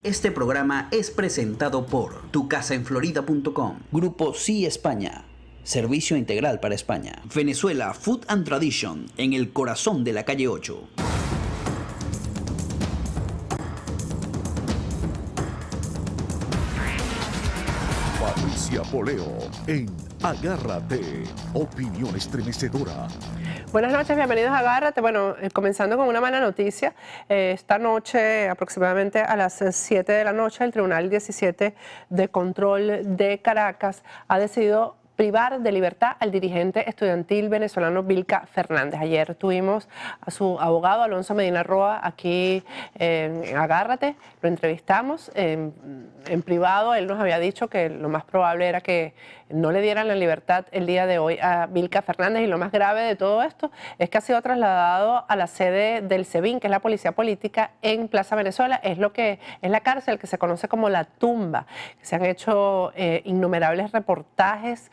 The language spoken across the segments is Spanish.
Este programa es presentado por tucasaenflorida.com, Grupo Sí España, servicio integral para España, Venezuela Food and Tradition, en el corazón de la calle 8. Patricia Poleo en Agárrate, opinión estremecedora. Buenas noches, bienvenidos a Agárrate. Bueno, comenzando con una mala noticia. Esta noche, aproximadamente a las 7 de la noche, el Tribunal 17 de Control de Caracas ha decidido privar de libertad al dirigente estudiantil venezolano Vilca Fernández. Ayer tuvimos a su abogado Alonso Medina Roa aquí en Agárrate, lo entrevistamos en privado. Él nos había dicho que lo más probable era que no le dieran la libertad el día de hoy a Vilca Fernández, y lo más grave de todo esto es que ha sido trasladado a la sede del SEBIN, que es la Policía Política en Plaza Venezuela. Es la cárcel que se conoce como La Tumba. Se han hecho innumerables reportajes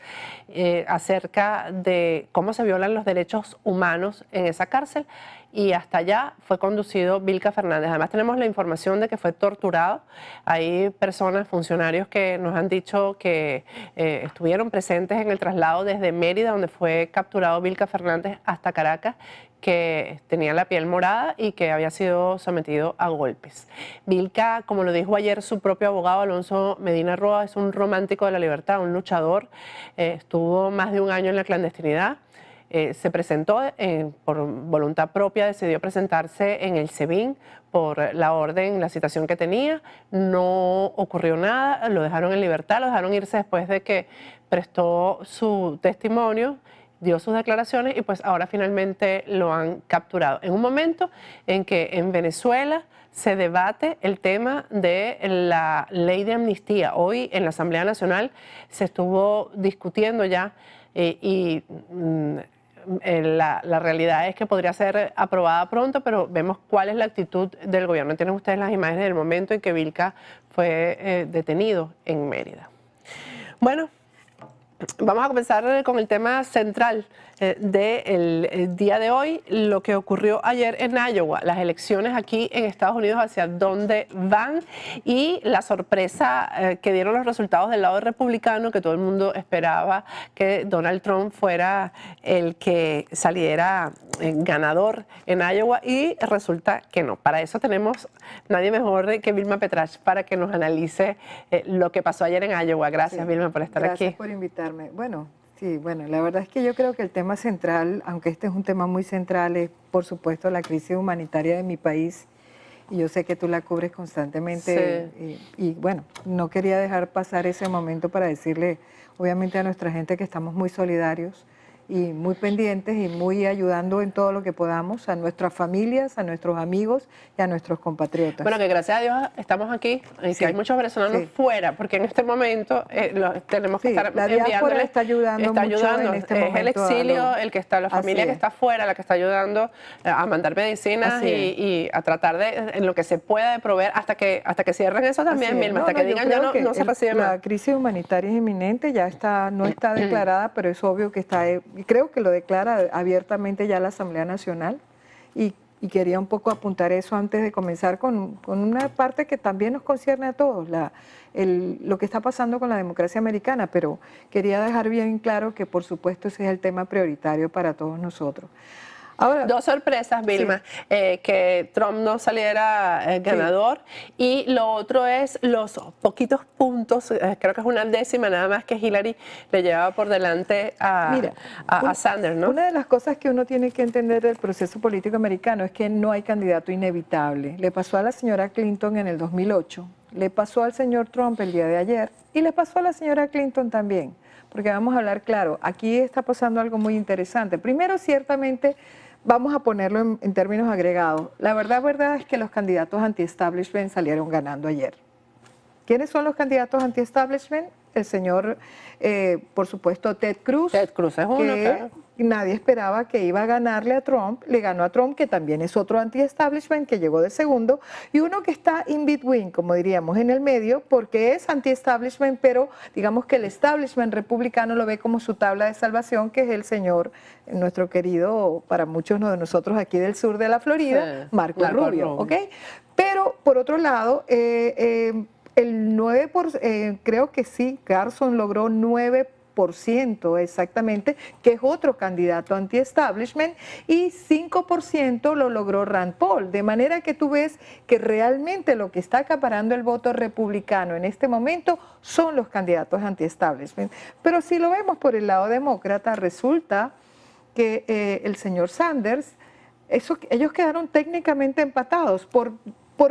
acerca de cómo se violan los derechos humanos en esa cárcel, y hasta allá fue conducido Vilca Fernández. Además tenemos la información de que fue torturado. Hay personas, funcionarios, que nos han dicho que estuvieron presentes en el traslado desde Mérida, donde fue capturado Vilca Fernández, hasta Caracas, que tenía la piel morada y que había sido sometido a golpes. Vilca, como lo dijo ayer su propio abogado Alonso Medina Roa, es un romántico de la libertad, un luchador. Estuvo más de un año en la clandestinidad. Se presentó por voluntad propia, decidió presentarse en el SEBIN por la orden, la citación que tenía. No ocurrió nada, lo dejaron en libertad, lo dejaron irse después de que prestó su testimonio, dio sus declaraciones, y pues ahora finalmente lo han capturado. En un momento en que en Venezuela se debate el tema de la ley de amnistía. Hoy en la Asamblea Nacional se estuvo discutiendo ya la realidad es que podría ser aprobada pronto, pero vemos cuál es la actitud del gobierno. Tienen ustedes las imágenes del momento en que Vilca fue detenido en Mérida. Bueno, vamos a comenzar con el tema central del día de hoy, lo que ocurrió ayer en Iowa, las elecciones aquí en Estados Unidos, hacia dónde van, y la sorpresa que dieron los resultados del lado republicano, que todo el mundo esperaba que Donald Trump fuera el que saliera ganador en Iowa, y resulta que no. Para eso tenemos nadie mejor que Vilma Petrach para que nos analice lo que pasó ayer en Iowa. Gracias, sí, Vilma, por estar aquí. Gracias por invitarme. Bueno, sí, bueno, la verdad es que yo creo que el tema central, aunque este es un tema muy central, es por supuesto la crisis humanitaria de mi país, y yo sé que tú la cubres constantemente, sí. Y bueno, no quería dejar pasar ese momento para decirle, obviamente, a nuestra gente que estamos muy solidarios y muy pendientes y muy ayudando en todo lo que podamos a nuestras familias, a nuestros amigos y a nuestros compatriotas. Bueno, que gracias a Dios estamos aquí, y sí, que hay muchos venezolanos fuera, porque en este momento tenemos que estar la diáspora está ayudando mucho en este momento. Es el exilio, el que está, la familia que está afuera, la que está ayudando a mandar medicinas y a tratar de, en lo que se pueda, de proveer, hasta que cierren eso también, Vilma, hasta que digan ya no se recibe más. La crisis humanitaria es inminente, ya está, no está declarada, pero es obvio que está. Y creo que lo declara abiertamente ya la Asamblea Nacional, y quería un poco apuntar eso antes de comenzar con una parte que también nos concierne a todos, lo que está pasando con la democracia americana, pero quería dejar bien claro que por supuesto ese es el tema prioritario para todos nosotros. Ahora, dos sorpresas, Vilma, sí, que Trump no saliera ganador, sí, y lo otro es los poquitos puntos, creo que es una décima nada más, que Hillary le llevaba por delante a Sanders, ¿no? Una de las cosas que uno tiene que entender del proceso político americano es que no hay candidato inevitable. Le pasó a la señora Clinton en el 2008, le pasó al señor Trump el día de ayer, y le pasó a la señora Clinton también, porque vamos a hablar claro, aquí está pasando algo muy interesante. Primero, ciertamente, vamos a ponerlo en términos agregados. La verdad es que los candidatos anti-establishment salieron ganando ayer. ¿Quiénes son los candidatos anti-establishment? el señor, por supuesto, Ted Cruz. Ted Cruz es uno, que claro. nadie esperaba que iba a ganarle a Trump, le ganó a Trump, que también es otro anti-establishment, que llegó de segundo, y uno que está in between, como diríamos, en el medio, porque es anti-establishment, pero digamos que el establishment republicano lo ve como su tabla de salvación, que es el señor, nuestro querido, para muchos de nosotros aquí del sur de la Florida, Sí, Marco Rubio, ¿ok? Pero, por otro lado, el 9%, creo que sí, Carson logró 9% exactamente, que es otro candidato anti-establishment, y 5% lo logró Rand Paul. De manera que tú ves que realmente lo que está acaparando el voto republicano en este momento son los candidatos anti-establishment. Pero si lo vemos por el lado demócrata, resulta que el señor Sanders, ellos quedaron técnicamente empatados por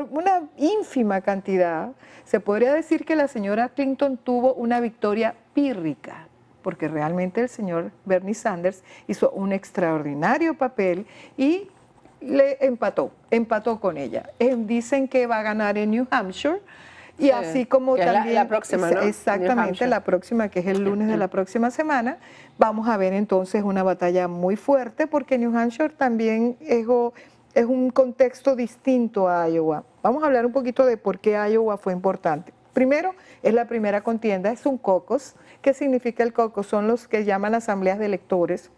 una ínfima cantidad. Se podría decir que la señora Clinton tuvo una victoria pírrica, porque realmente el señor Bernie Sanders hizo un extraordinario papel y le empató con ella. Dicen que va a ganar en New Hampshire, y sí, así como que también... es la próxima, ¿no? Exactamente, la próxima, que es el lunes de la próxima semana. Vamos a ver entonces una batalla muy fuerte, porque New Hampshire también es un contexto distinto a Iowa. Vamos a hablar un poquito de por qué Iowa fue importante. Primero, es la primera contienda, es un caucus. ¿Qué significa el caucus? Son los que llaman asambleas de electores,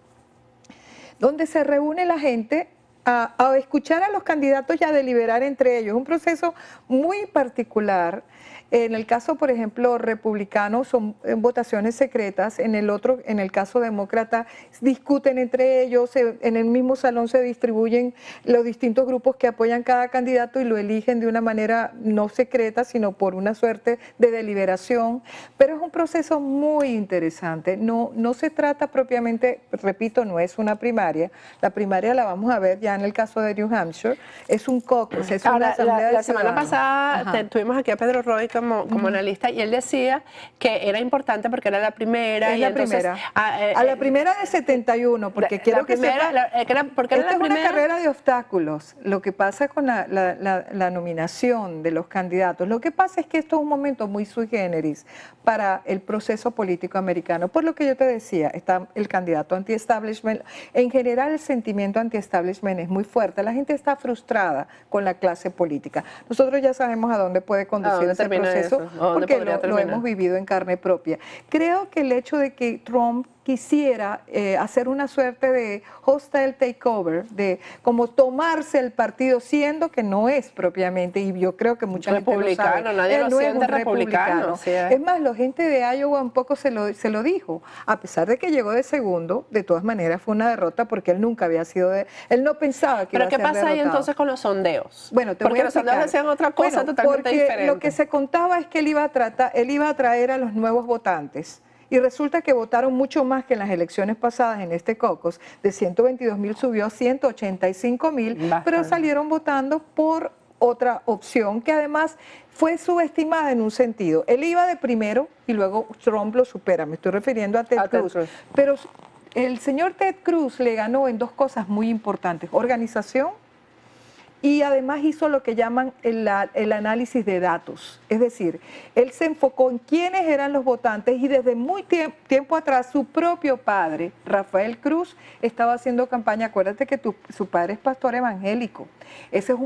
donde se reúne la gente a escuchar a los candidatos y a deliberar entre ellos. Un proceso muy particular. En el caso, por ejemplo, republicano, son votaciones secretas. En el caso demócrata, discuten entre ellos. En el mismo salón se distribuyen los distintos grupos que apoyan cada candidato y lo eligen de una manera no secreta, sino por una suerte de deliberación. Pero es un proceso muy interesante. No se trata propiamente, repito, no es una primaria. La primaria la vamos a ver ya en el caso de New Hampshire. Es un caucus, es una asamblea de la semana ciudadanos. pasada tuvimos aquí a Pedro Roy como analista, y él decía que era importante porque era la primera. Es y la entonces, primera. A la primera de 71, porque quiero que sepa, porque era esta la es una primera. carrera de obstáculos. Lo que pasa con la nominación de los candidatos, lo que pasa es que esto es un momento muy sui generis para el proceso político americano. Por lo que yo te decía, está el candidato anti-establishment. En general, el sentimiento anti-establishment es muy fuerte. La gente está frustrada con la clase política. Nosotros ya sabemos a dónde puede conducir ese proceso, porque lo hemos vivido en carne propia. Creo que el hecho de que Trump quisiera hacer una suerte de hostile takeover, de como tomarse el partido, siendo que no es propiamente, y yo creo que mucha gente lo sabe, nadie lo no es siente un republicano. Sí, Es más, la gente de Iowa un poco se lo dijo, a pesar de que llegó de segundo, de todas maneras fue una derrota, porque él nunca había sido él no pensaba que iba a ser ¿Pero qué pasa ahí derrotado. entonces con los sondeos? Bueno, te porque voy a los sondeos explicar. decían otra cosa Bueno, totalmente porque diferente. lo que se contaba es que él iba a traer a los nuevos votantes. Y resulta que votaron mucho más que en las elecciones pasadas en este caucus. De 122,000 subió a 185,000, pero salieron votando por otra opción que además fue subestimada en un sentido. Él iba de primero y luego Trump lo supera. Me estoy refiriendo a Ted Cruz. Pero el señor Ted Cruz le ganó en dos cosas muy importantes: organización, y además hizo lo que llaman el análisis de datos. Es decir, él se enfocó en quiénes eran los votantes, y desde muy tiempo atrás su propio padre, Rafael Cruz, estaba haciendo campaña. Acuérdate que su padre es pastor evangélico. Ese es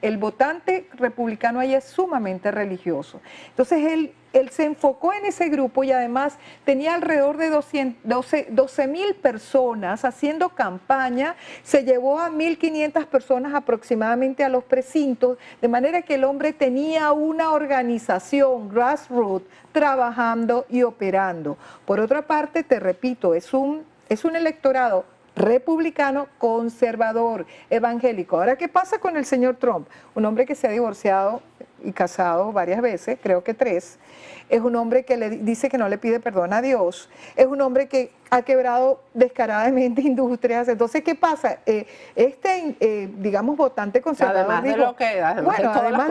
el votante republicano ahí es sumamente religioso. Entonces él se enfocó en ese grupo, y además tenía alrededor de 12,000 personas haciendo campaña. Se llevó a 1,500 personas aproximadamente a los precintos, de manera que el hombre tenía una organización grassroots trabajando y operando. Por otra parte, te repito, es un electorado republicano, conservador, evangélico. Ahora, ¿qué pasa con el señor Trump? Un hombre que se ha divorciado y casado varias veces, creo que 3. Es un hombre que le dice que no le pide perdón a Dios. Es un hombre que ha quebrado descaradamente industrias. Entonces, ¿qué pasa? Digamos, votante conservador. Además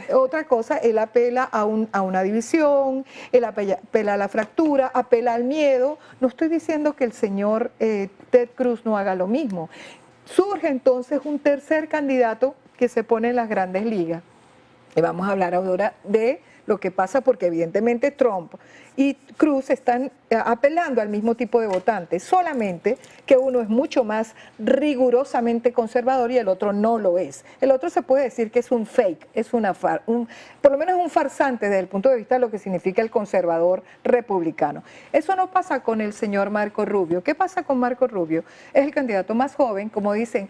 de otra cosa, él apela a una división, él apela a la fractura, apela al miedo. No estoy diciendo que el señor Ted Cruz no haga lo mismo. Surge entonces un tercer candidato que se pone en las grandes ligas. Y vamos a hablar ahora de lo que pasa porque evidentemente Trump y Cruz están apelando al mismo tipo de votantes, solamente que uno es mucho más rigurosamente conservador y el otro no lo es. El otro se puede decir que es un fake, es por lo menos es un farsante desde el punto de vista de lo que significa el conservador republicano. Eso no pasa con el señor Marco Rubio. ¿Qué pasa con Marco Rubio? Es el candidato más joven, como dicen,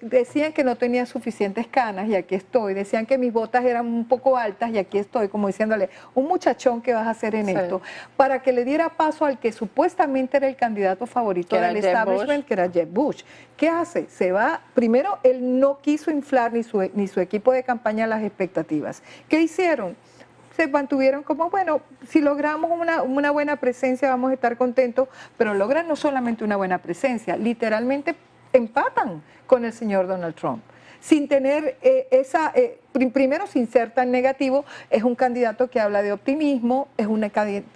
decían que no tenía suficientes canas y aquí estoy, decían que mis botas eran un poco altas y aquí estoy, como diciéndole, un muchachón que vas a hacer en esto, para que le diera paso al que supuestamente era el candidato favorito del establishment, que era Jeb Bush. ¿Qué hace? Se va, primero él no quiso inflar ni su equipo de campaña las expectativas. ¿Qué hicieron? Se mantuvieron como, bueno, si logramos una buena presencia vamos a estar contentos, pero logran no solamente una buena presencia, literalmente empatan con el señor Donald Trump. Sin tener primero sin ser tan negativo, es un candidato que habla de optimismo, es un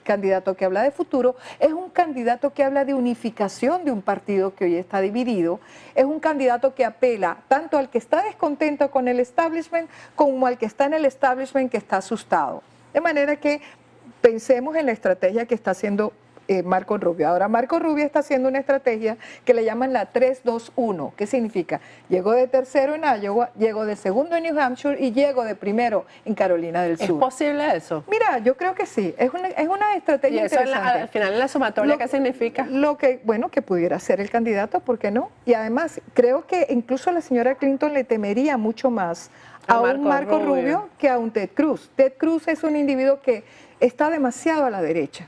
candidato que habla de futuro, es un candidato que habla de unificación de un partido que hoy está dividido, es un candidato que apela tanto al que está descontento con el establishment como al que está en el establishment que está asustado. De manera que pensemos en la estrategia que está haciendo Marco Rubio. Ahora Marco Rubio está haciendo una estrategia que le llaman la 3-2-1. ¿Qué significa? Llegó de tercero en Iowa, llegó de segundo en New Hampshire y llegó de primero en Carolina del Sur. ¿Es posible eso? Mira, yo creo que sí. Es una estrategia ¿Y eso interesante. al final en la sumatoria qué significa? Bueno, que pudiera ser el candidato, ¿por qué no? Y además, creo que incluso la señora Clinton le temería mucho más a un Marco Rubio que a un Ted Cruz. Ted Cruz es un individuo que está demasiado a la derecha.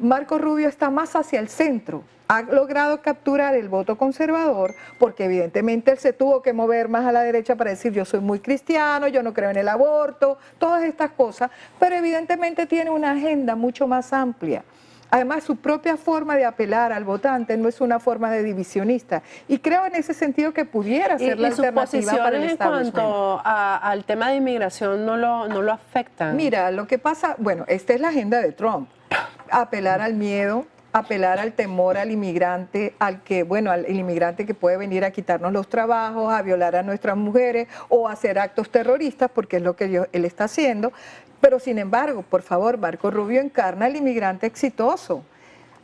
Marco Rubio está más hacia el centro, ha logrado capturar el voto conservador porque evidentemente él se tuvo que mover más a la derecha para decir yo soy muy cristiano, yo no creo en el aborto, todas estas cosas, pero evidentemente tiene una agenda mucho más amplia. Además, su propia forma de apelar al votante no es una forma de divisionista. Y creo en ese sentido que pudiera ser la alternativa para el establishment. En cuanto al tema de inmigración no lo afectan? Mira, lo que pasa, bueno, esta es la agenda de Trump. Apelar al miedo, apelar al temor al inmigrante, al inmigrante que puede venir a quitarnos los trabajos, a violar a nuestras mujeres o a hacer actos terroristas, porque es lo que él está haciendo. Pero sin embargo, por favor, Marco Rubio encarna al inmigrante exitoso,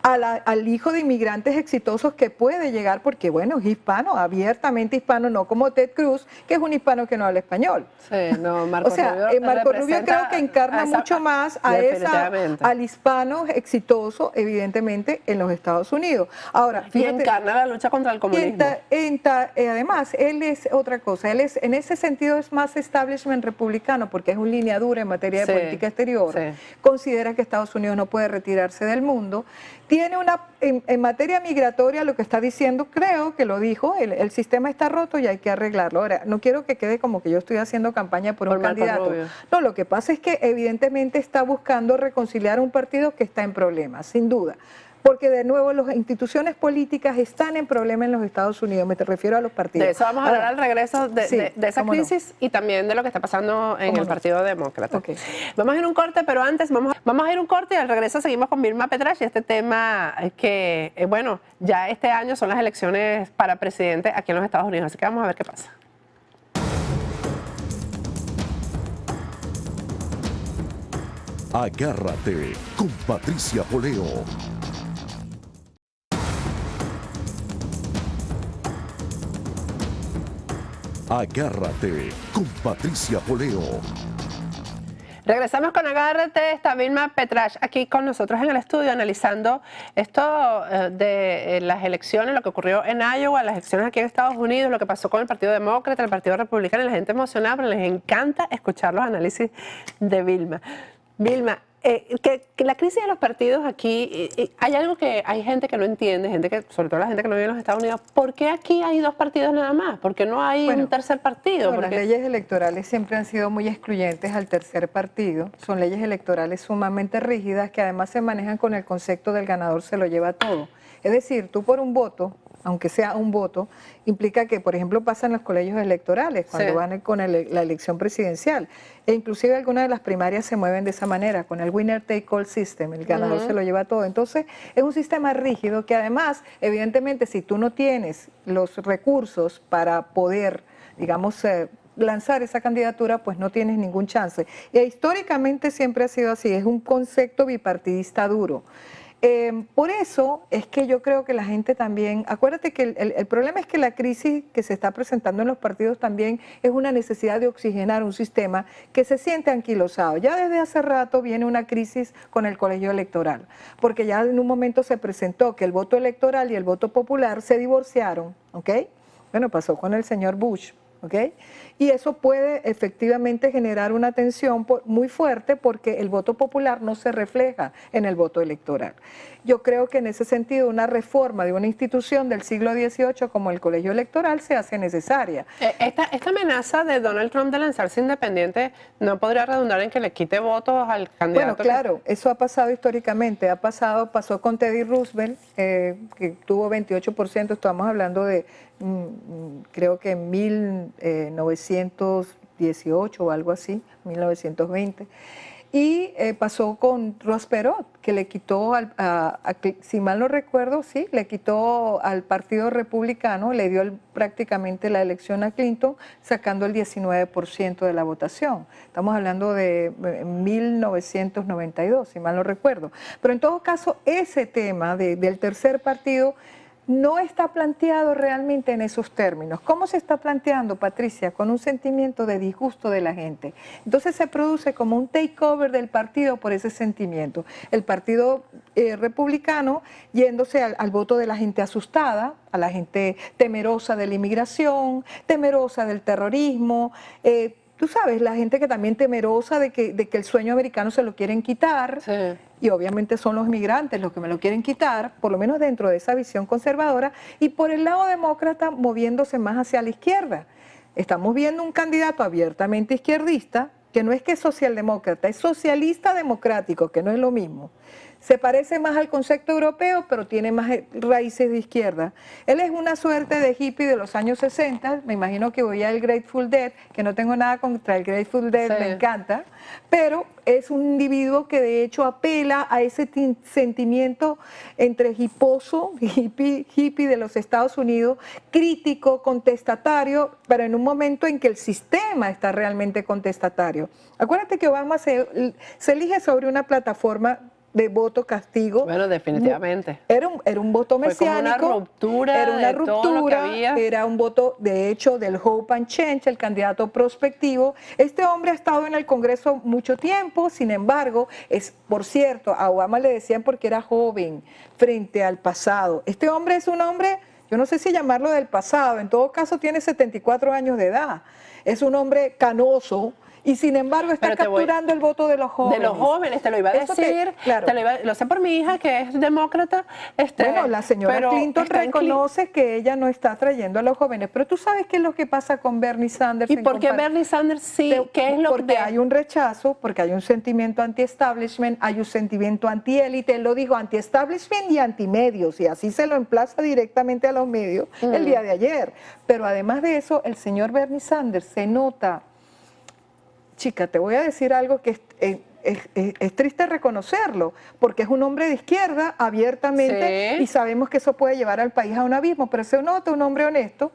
al hijo de inmigrantes exitosos que puede llegar, porque bueno, es hispano, abiertamente hispano, no como Ted Cruz, que es un hispano que no habla español. Sí, no, Marco Rubio creo que encarna mucho más al hispano exitoso, evidentemente, en los Estados Unidos. Ahora, fíjate, y encarna la lucha contra el comunismo. Además, él es otra cosa, en ese sentido es más establishment republicano, porque es un línea dura en materia de política exterior. Considera que Estados Unidos no puede retirarse del mundo. Tiene en materia migratoria lo que está diciendo, creo que lo dijo, el sistema está roto y hay que arreglarlo. Ahora, no quiero que quede como que yo estoy haciendo campaña por un candidato. No, lo que pasa es que evidentemente está buscando reconciliar un partido que está en problemas, sin duda. Porque de nuevo las instituciones políticas están en problema en los Estados Unidos, me refiero a los partidos. De eso vamos a hablar al regreso de esa crisis y también de lo que está pasando en el Partido Demócrata. Okay. Vamos a ir a un corte, pero antes vamos a ir a un corte y al regreso seguimos con Vilma Petrach y este tema que, bueno, ya este año son las elecciones para presidente aquí en los Estados Unidos, así que vamos a ver qué pasa. Agárrate con Patricia Poleo. Agárrate con Patricia Poleo. Regresamos con Agárrate, está Vilma Petrach aquí con nosotros en el estudio analizando esto de las elecciones, lo que ocurrió en Iowa, las elecciones aquí en Estados Unidos, lo que pasó con el Partido Demócrata, el Partido Republicano, y la gente emocionada, pero les encanta escuchar los análisis de Vilma. Vilma, que la crisis de los partidos aquí, hay algo que hay gente que no entiende, sobre todo la gente que no vive en los Estados Unidos. ¿Por qué aquí hay dos partidos nada más? ¿Por qué no hay un tercer partido? Las leyes electorales siempre han sido muy excluyentes al tercer partido. Son leyes electorales sumamente rígidas que además se manejan con el concepto del ganador se lo lleva todo. Es decir, tú por un voto, aunque sea un voto, implica que, por ejemplo, pasan los colegios electorales cuando van con la elección presidencial. E inclusive algunas de las primarias se mueven de esa manera, con el winner take all system, el ganador se lo lleva todo. Entonces, es un sistema rígido que además, evidentemente, si tú no tienes los recursos para poder, digamos, lanzar esa candidatura, pues no tienes ningún chance. Y históricamente siempre ha sido así, es un concepto bipartidista duro. Por eso es que yo creo que la gente también, acuérdate que el problema es que la crisis que se está presentando en los partidos también es una necesidad de oxigenar un sistema que se siente anquilosado. Ya desde hace rato viene una crisis con el colegio electoral, porque ya en un momento se presentó que el voto electoral y el voto popular se divorciaron, ¿ok? Bueno, pasó con el señor Bush. ¿Okay? Y eso puede efectivamente generar una tensión muy fuerte porque el voto popular no se refleja en el voto electoral. Yo creo que en ese sentido una reforma de una institución del siglo XVIII como el colegio electoral se hace necesaria. Esta amenaza de Donald Trump de lanzarse independiente no podría redundar en que le quite votos al candidato. Bueno, claro, eso ha pasado históricamente, pasó con Teddy Roosevelt, que tuvo 28%, estamos hablando de creo que en 1918 o algo así, 1920. Y pasó con Ross Perot, que le quitó, si mal no recuerdo, sí, le quitó al Partido Republicano, le dio prácticamente la elección a Clinton, sacando el 19% de la votación. Estamos hablando de 1992, si mal no recuerdo. Pero en todo caso, ese tema del tercer partido no está planteado realmente en esos términos. ¿Cómo se está planteando, Patricia? Con un sentimiento de disgusto de la gente. Entonces se produce como un takeover del partido por ese sentimiento. El partido republicano yéndose al voto de la gente asustada, a la gente temerosa de la inmigración, temerosa del terrorismo, tú sabes, la gente que también temerosa de que el sueño americano se lo quieren quitar, sí. Y obviamente son los migrantes los que me lo quieren quitar, por lo menos dentro de esa visión conservadora, y por el lado demócrata moviéndose más hacia la izquierda. Estamos viendo un candidato abiertamente izquierdista, que no es que es socialdemócrata, es socialista democrático, que no es lo mismo. Se parece más al concepto europeo, pero tiene más raíces de izquierda. Él es una suerte de hippie de los años 60, me imagino que oía el Grateful Dead, que no tengo nada contra el Grateful Dead, sí. Me encanta, pero es un individuo que de hecho apela a ese sentimiento entre hiposo, hippie de los Estados Unidos, crítico, contestatario, pero en un momento en que el sistema está realmente contestatario. Acuérdate que Obama se elige sobre una plataforma de voto castigo. Bueno, definitivamente. Era un voto mesiánico. Fue como una ruptura. Era una ruptura. Todo lo que había. Era un voto, de hecho, del Hope and Change, el candidato prospectivo. Este hombre ha estado en el Congreso mucho tiempo, sin embargo, por cierto, a Obama le decían porque era joven frente al pasado. Este hombre es un hombre, yo no sé si llamarlo del pasado, en todo caso tiene 74 años de edad. Es un hombre canoso. Y sin embargo está capturando el voto de los jóvenes. De los jóvenes, te lo iba a decir. Claro. Lo sé por mi hija, que es demócrata. Bueno, la señora Clinton reconoce que ella no está atrayendo a los jóvenes. Pero tú sabes qué es lo que pasa con Bernie Sanders. ¿Y por qué Bernie Sanders sí? ¿Qué es lo porque hay un rechazo, porque hay un sentimiento anti-establishment, hay un sentimiento anti-élite. Él lo dijo, anti-establishment y anti-medios. Y así se lo emplaza directamente a los medios el día de ayer. Pero además de eso, el señor Bernie Sanders se nota. Chica, te voy a decir algo que es triste reconocerlo, porque es un hombre de izquierda abiertamente, sí. Y sabemos que eso puede llevar al país a un abismo, pero se nota un hombre honesto,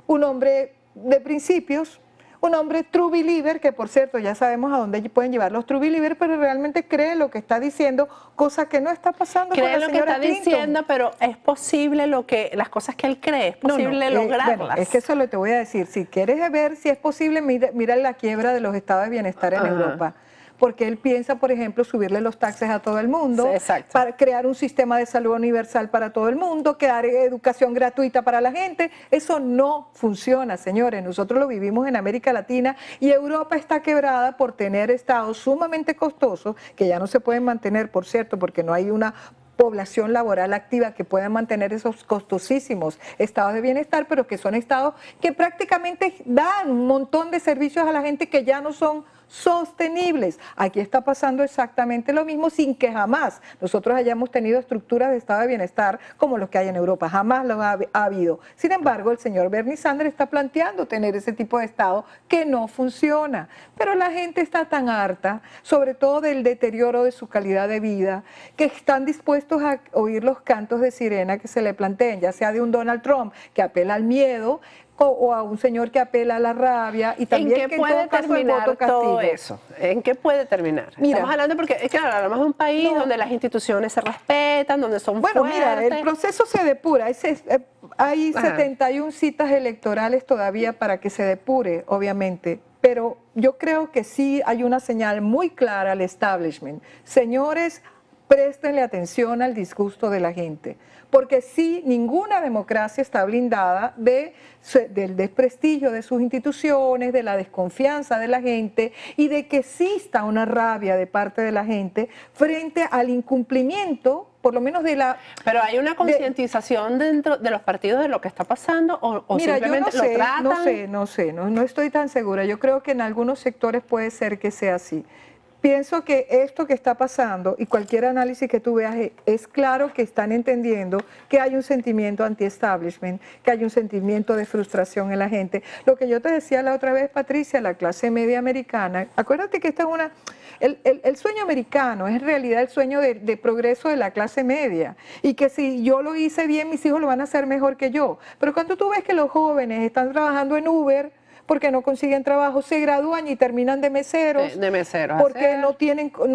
un hombre de principios, un hombre true believer, que por cierto ya sabemos a dónde pueden llevar los true believers, pero realmente cree lo que está diciendo, cosa que no está pasando con la señora Clinton. Cree lo que está diciendo, pero es posible las cosas que él cree, es posible lograrlas. Bueno, es que eso lo te voy a decir, si quieres ver si es posible, mira la quiebra de los estados de bienestar en Europa. Porque él piensa, por ejemplo, subirle los taxes a todo el mundo, sí, para crear un sistema de salud universal para todo el mundo, crear educación gratuita para la gente. Eso no funciona, señores. Nosotros lo vivimos en América Latina y Europa está quebrada por tener estados sumamente costosos, que ya no se pueden mantener, por cierto, porque no hay una población laboral activa que pueda mantener esos costosísimos estados de bienestar, pero que son estados que prácticamente dan un montón de servicios a la gente que ya no son sostenibles. Aquí está pasando exactamente lo mismo sin que jamás nosotros hayamos tenido estructuras de estado de bienestar como los que hay en Europa, jamás los ha habido. Sin embargo, el señor Bernie Sanders está planteando tener ese tipo de estado que no funciona, pero la gente está tan harta, sobre todo del deterioro de su calidad de vida, que están dispuestos a oír los cantos de sirena que se le planteen, ya sea de un Donald Trump que apela al miedo, o a un señor que apela a la rabia y también ¿En que qué puede en todo caso el terminar voto castigo. todo eso? ¿En qué puede terminar? Mira, estamos hablando porque, claro, hablamos de un país donde las instituciones se respetan, donde son bueno, fuertes. mira, el proceso se depura. Hay 71 citas electorales todavía para que se depure, obviamente. Pero yo creo que sí hay una señal muy clara al establishment. Señores, préstenle atención al disgusto de la gente. Porque sí, ninguna democracia está blindada del desprestigio de sus instituciones, de la desconfianza de la gente y de que exista una rabia de parte de la gente frente al incumplimiento, por lo menos de la... Pero hay una concientización dentro de los partidos de lo que está pasando o Mira, simplemente yo lo tratan. no estoy tan segura. Yo creo que en algunos sectores puede ser que sea así. Pienso que esto que está pasando y cualquier análisis que tú veas es claro que están entendiendo que hay un sentimiento anti-establishment, que hay un sentimiento de frustración en la gente. Lo que yo te decía la otra vez, Patricia, la clase media americana, acuérdate que esta es el sueño americano es en realidad el sueño de progreso de la clase media y que si yo lo hice bien, mis hijos lo van a hacer mejor que yo. Pero cuando tú ves que los jóvenes están trabajando en Uber, porque no consiguen trabajo, se gradúan y terminan de meseros. Porque no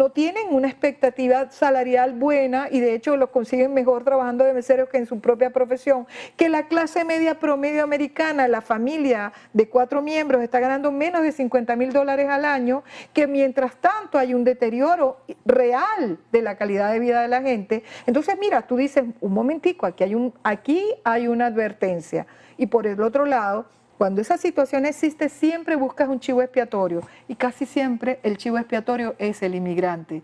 tienen una expectativa salarial buena y de hecho los consiguen mejor trabajando de meseros que en su propia profesión. Que la clase media promedio americana, la familia de 4 miembros está ganando menos de $50,000 al año, que mientras tanto hay un deterioro real de la calidad de vida de la gente. Entonces mira, tú dices, un momentico, aquí hay una advertencia. Y por el otro lado, cuando esa situación existe, siempre buscas un chivo expiatorio y casi siempre el chivo expiatorio es el inmigrante.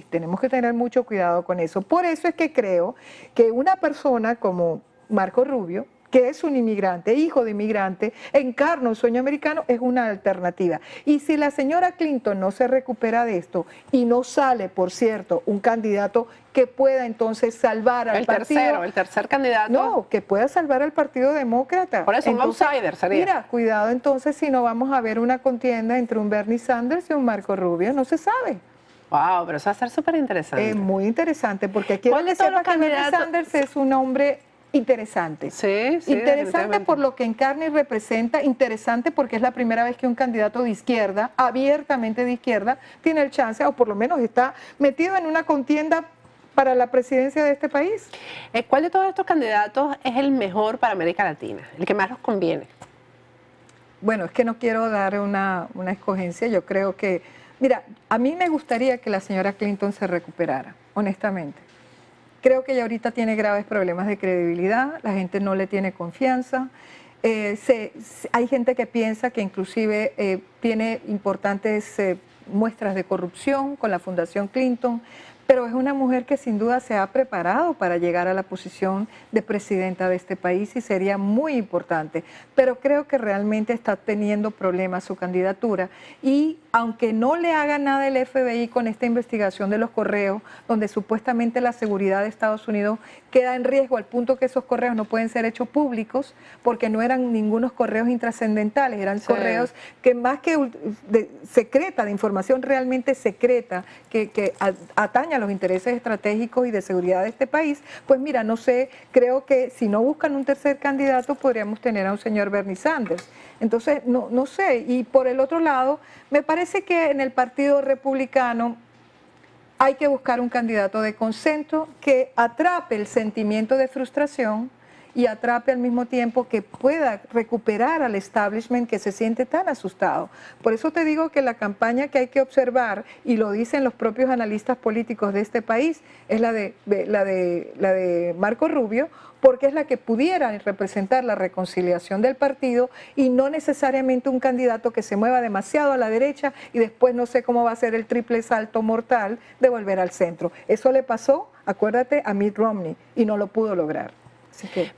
Tenemos que tener mucho cuidado con eso. Por eso es que creo que una persona como Marco Rubio, que es un inmigrante, hijo de inmigrante, encarna un sueño americano, es una alternativa. Y si la señora Clinton no se recupera de esto y no sale, por cierto, un candidato que pueda entonces salvar al partido. El tercer candidato. No, que pueda salvar al Partido Demócrata. Por eso entonces, un outsider sería. Mira, cuidado entonces si no vamos a ver una contienda entre un Bernie Sanders y un Marco Rubio, no se sabe. Wow, pero eso va a ser súper interesante. Es muy interesante porque quiero que sepa que Bernie Sanders es un hombre interesante. Sí, interesante por lo que encarna y representa, interesante porque es la primera vez que un candidato de izquierda, abiertamente de izquierda, tiene el chance, o por lo menos está metido en una contienda para la presidencia de este país. ¿Cuál de todos estos candidatos es el mejor para América Latina? El que más nos conviene. Bueno, es que no quiero dar una escogencia. Yo creo que, mira, a mí me gustaría que la señora Clinton se recuperara, honestamente. Creo que ella ahorita tiene graves problemas de credibilidad, la gente no le tiene confianza. Hay gente que piensa que inclusive tiene importantes muestras de corrupción con la Fundación Clinton, pero es una mujer que sin duda se ha preparado para llegar a la posición de presidenta de este país y sería muy importante. Pero creo que realmente está teniendo problemas su candidatura y aunque no le haga nada el FBI con esta investigación de los correos, donde supuestamente la seguridad de Estados Unidos queda en riesgo al punto que esos correos no pueden ser hechos públicos porque no eran ningunos correos intrascendentales, eran correos que más que secreta, de información realmente secreta, que atañe a los intereses estratégicos y de seguridad de este país, pues mira, no sé, creo que si no buscan un tercer candidato podríamos tener a un señor Bernie Sanders. Entonces, no sé, y por el otro lado, me parece que en el Partido Republicano hay que buscar un candidato de consenso que atrape el sentimiento de frustración y atrape al mismo tiempo que pueda recuperar al establishment que se siente tan asustado. Por eso te digo que la campaña que hay que observar, y lo dicen los propios analistas políticos de este país, es la de Marco Rubio, porque es la que pudiera representar la reconciliación del partido y no necesariamente un candidato que se mueva demasiado a la derecha y después no sé cómo va a ser el triple salto mortal de volver al centro. Eso le pasó, acuérdate, a Mitt Romney y no lo pudo lograr.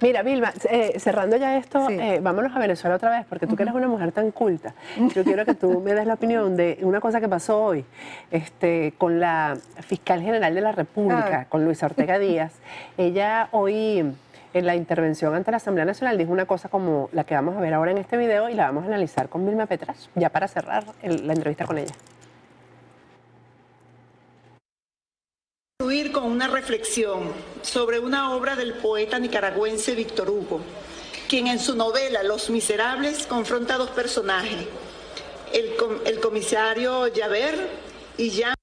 Mira, Vilma, cerrando ya esto, vámonos a Venezuela otra vez, porque tú que eres una mujer tan culta, yo quiero que tú me des la opinión de una cosa que pasó hoy con la fiscal general de la República, con Luisa Ortega Díaz. Ella hoy, en la intervención ante la Asamblea Nacional, dijo una cosa como la que vamos a ver ahora en este video y la vamos a analizar con Vilma Petras, ya para cerrar la entrevista con ella. Con una reflexión sobre una obra del poeta nicaragüense Víctor Hugo, quien en su novela Los Miserables confronta a dos personajes, el comisario Javert y Jean.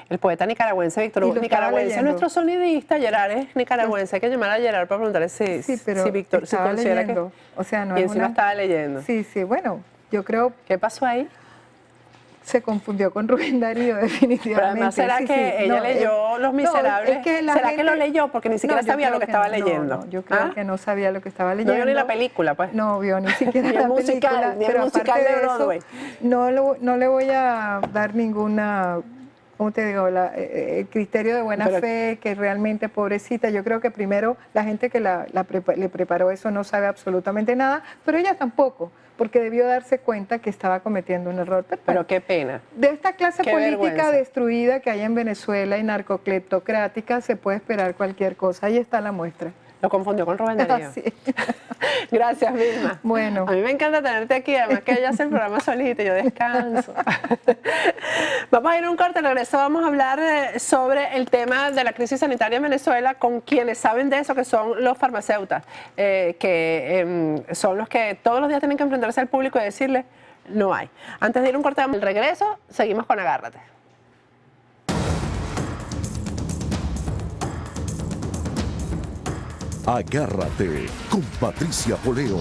El poeta nicaragüense Víctor Hugo. Nicaragüense, nuestro sonidista, Gerard es nicaragüense. Hay que llamar a Gerard para preguntarle si Víctor se considera leyendo. O sea, no y es encima estaba leyendo. Sí, bueno, yo creo... ¿Qué pasó ahí? Se confundió con Rubén Darío, definitivamente. Pero además, ¿será que ella leyó Los Miserables? ¿Será que lo leyó? Porque ni siquiera sabía lo que estaba leyendo. No, yo creo que no sabía lo que estaba leyendo. No vio ni la película, pues. No vio ni siquiera ni la el musical, película. Ni el musical de Broadway. No le voy a dar ninguna... ¿Cómo te digo? El criterio de buena fe, que realmente, pobrecita, yo creo que primero la gente que le preparó eso no sabe absolutamente nada, pero ella tampoco, porque debió darse cuenta que estaba cometiendo un error. Pero qué pena. De esta clase política vergüenza. Destruida que hay en Venezuela y narcocleptocrática se puede esperar cualquier cosa. Ahí está la muestra. Lo confundió con Rubén Darío. Sí. Gracias, Vilma. Bueno. A mí me encanta tenerte aquí, además que ella hace el programa solita y yo descanso. Vamos a ir a un corte, regreso, vamos a hablar sobre el tema de la crisis sanitaria en Venezuela con quienes saben de eso, que son los farmacéuticos, que son los que todos los días tienen que enfrentarse al público y decirle, no hay. Antes de ir a un corte, el regreso, seguimos con Agárrate. Agárrate con Patricia Poleo.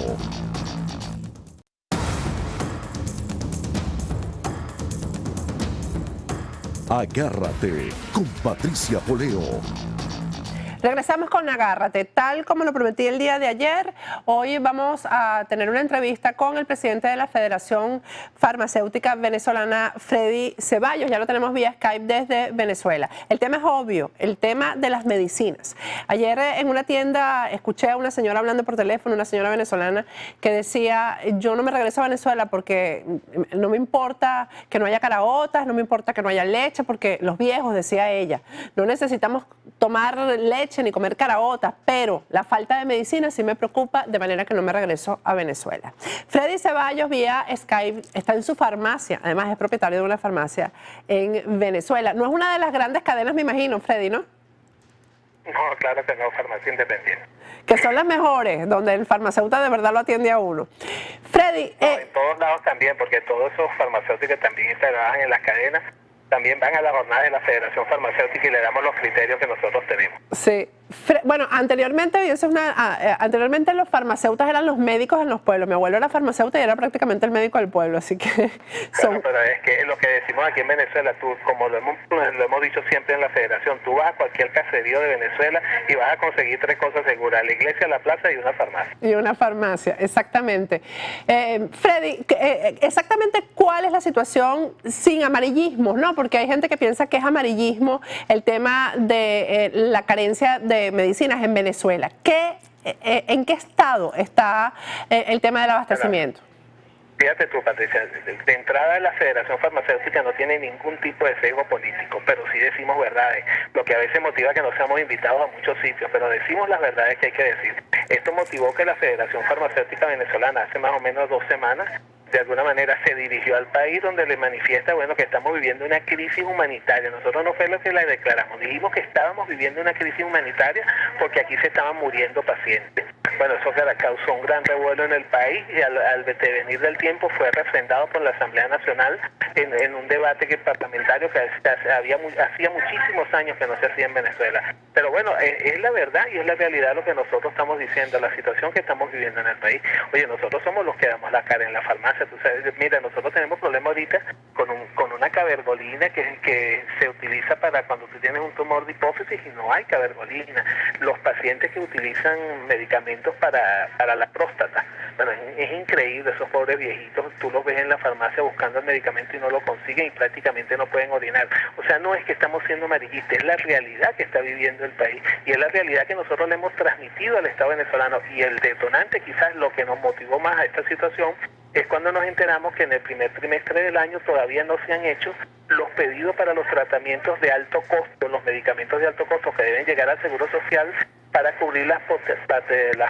Agárrate con Patricia Poleo. Regresamos con Agárrate. Tal como lo prometí el día de ayer, hoy vamos a tener una entrevista con el presidente de la Federación Farmacéutica Venezolana, Freddy Ceballos. Ya lo tenemos vía Skype desde Venezuela. El tema es obvio, el tema de las medicinas. Ayer en una tienda escuché a una señora hablando por teléfono, una señora venezolana, que decía, yo no me regreso a Venezuela porque no me importa que no haya caraotas, no me importa que no haya leche, porque los viejos, decía ella, no necesitamos tomar leche ni comer caraotas, pero la falta de medicina sí me preocupa, de manera que no me regreso a Venezuela. Freddy Ceballos vía Skype está en su farmacia, además es propietario de una farmacia en Venezuela. No es una de las grandes cadenas, me imagino, Freddy, ¿no? No, claro que no, farmacia independiente. Que son las mejores, donde el farmacéutico de verdad lo atiende a uno. Freddy... No, en todos lados también, porque todos esos farmacéuticos que también trabajan en las cadenas también van a la jornada de la Federación Farmacéutica y le damos los criterios que nosotros tenemos. Sí. Bueno, anteriormente los farmacéuticos eran los médicos en los pueblos. Mi abuelo era farmacéutico y era prácticamente el médico del pueblo, así que Claro, pero es que lo que decimos aquí en Venezuela, tú, como lo hemos dicho siempre en la Federación, tú vas a cualquier caserío de Venezuela y vas a conseguir tres cosas seguras: la iglesia, la plaza y una farmacia. Y una farmacia, exactamente. Freddy, exactamente cuál es la situación sin amarillismo, ¿no? Porque hay gente que piensa que es amarillismo el tema de la carencia de medicinas en Venezuela. ¿En qué estado está el tema del abastecimiento? Fíjate tú, Patricia, de entrada la Federación Farmacéutica no tiene ningún tipo de sesgo político, pero sí decimos verdades, lo que a veces motiva que no seamos invitados a muchos sitios, pero decimos las verdades que hay que decir. Esto motivó que la Federación Farmacéutica Venezolana hace más o menos 2 semanas de alguna manera se dirigió al país donde le manifiesta, bueno, que estamos viviendo una crisis humanitaria. Nosotros no fue lo que la declaramos, dijimos que estábamos viviendo una crisis humanitaria porque aquí se estaban muriendo pacientes. Bueno, eso causó un gran revuelo en el país y al devenir del tiempo fue refrendado por la Asamblea Nacional en un debate parlamentario que hacía muchísimos años que no se hacía en Venezuela. Pero bueno, es la verdad y es la realidad lo que nosotros estamos diciendo, la situación que estamos viviendo en el país. Oye, nosotros somos los que damos la cara en la farmacia. Tú sabes, mira, nosotros tenemos problema ahorita con una cabergolina que se utiliza para cuando tú tienes un tumor de hipófisis y no hay cabergolina. Los pacientes que utilizan medicamentos para la próstata, bueno, es increíble, esos pobres viejitos, tú los ves en la farmacia buscando el medicamento y no lo consiguen y prácticamente no pueden orinar. O sea, no es que estamos siendo amarillistas, es la realidad que está viviendo el país y es la realidad que nosotros le hemos transmitido al Estado venezolano. Y el detonante, quizás lo que nos motivó más a esta situación, es cuando nos enteramos que en el primer trimestre del año todavía no se han hecho los pedidos para los tratamientos de alto costo, los medicamentos de alto costo que deben llegar al Seguro Social para cubrir las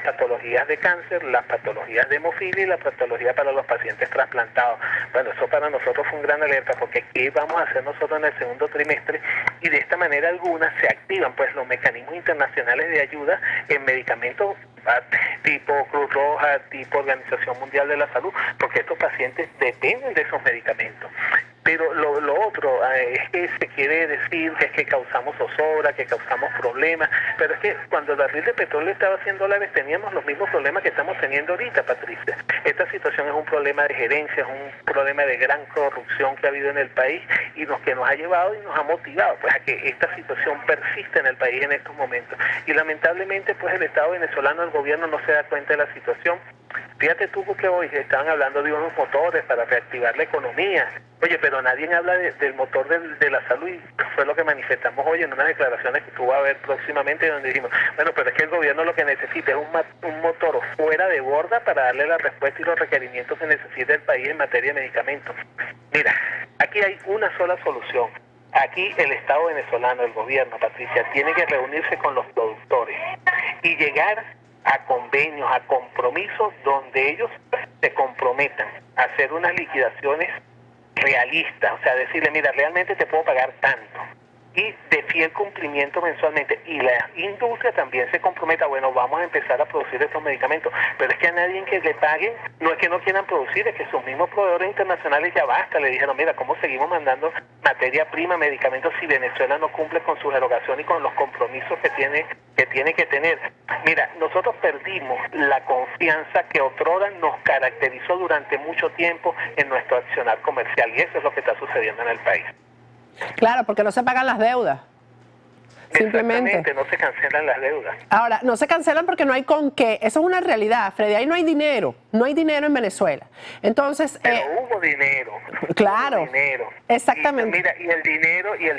patologías de cáncer, las patologías de hemofilia y la patología para los pacientes trasplantados. Bueno, eso para nosotros fue un gran alerta, porque ¿qué vamos a hacer nosotros en el segundo trimestre? Y de esta manera algunas se activan pues los mecanismos internacionales de ayuda en medicamentos tipo Cruz Roja, tipo Organización Mundial de la Salud, porque estos pacientes dependen de esos medicamentos. Pero lo otro es que se quiere decir que es que causamos zozobra, que causamos problemas, pero es que cuando el barril de petróleo estaba a $100 teníamos los mismos problemas que estamos teniendo ahorita, Patricia. Esta situación es un problema de gerencia, es un problema de gran corrupción que ha habido en el país y que nos ha llevado y nos ha motivado pues a que esta situación persista en el país en estos momentos. Y lamentablemente pues el Estado venezolano, el gobierno no se da cuenta de la situación. Fíjate tú que hoy estaban hablando de unos motores para reactivar la economía. Oye, pero nadie habla del motor de la salud y fue lo que manifestamos hoy en unas declaraciones que tú vas a ver próximamente donde dijimos, bueno, pero es que el gobierno lo que necesita es un motor fuera de borda para darle la respuesta y los requerimientos que necesita el país en materia de medicamentos. Mira, aquí hay una sola solución. Aquí el Estado venezolano, el gobierno, Patricia, tiene que reunirse con los productores y llegar a convenios, a compromisos donde ellos se comprometan a hacer unas liquidaciones realistas, o sea, decirle, mira, realmente te puedo pagar tanto y de fiel cumplimiento mensualmente, y la industria también se comprometa, bueno, vamos a empezar a producir estos medicamentos, pero es que a nadie que le paguen, no es que no quieran producir, es que sus mismos proveedores internacionales ya basta, le dijeron, mira, ¿cómo seguimos mandando materia prima, medicamentos si Venezuela no cumple con su erogación y con los compromisos que tiene que tener? Mira, nosotros perdimos la confianza que otrora nos caracterizó durante mucho tiempo en nuestro accionar comercial, y eso es lo que está sucediendo en el país. Claro, porque no se pagan las deudas. Simplemente. Exactamente, no se cancelan las deudas. Ahora, no se cancelan porque no hay con qué. Eso es una realidad, Freddy. Ahí no hay dinero. No hay dinero en Venezuela. Entonces. Pero hubo dinero. Claro. Hubo dinero. Exactamente. Y el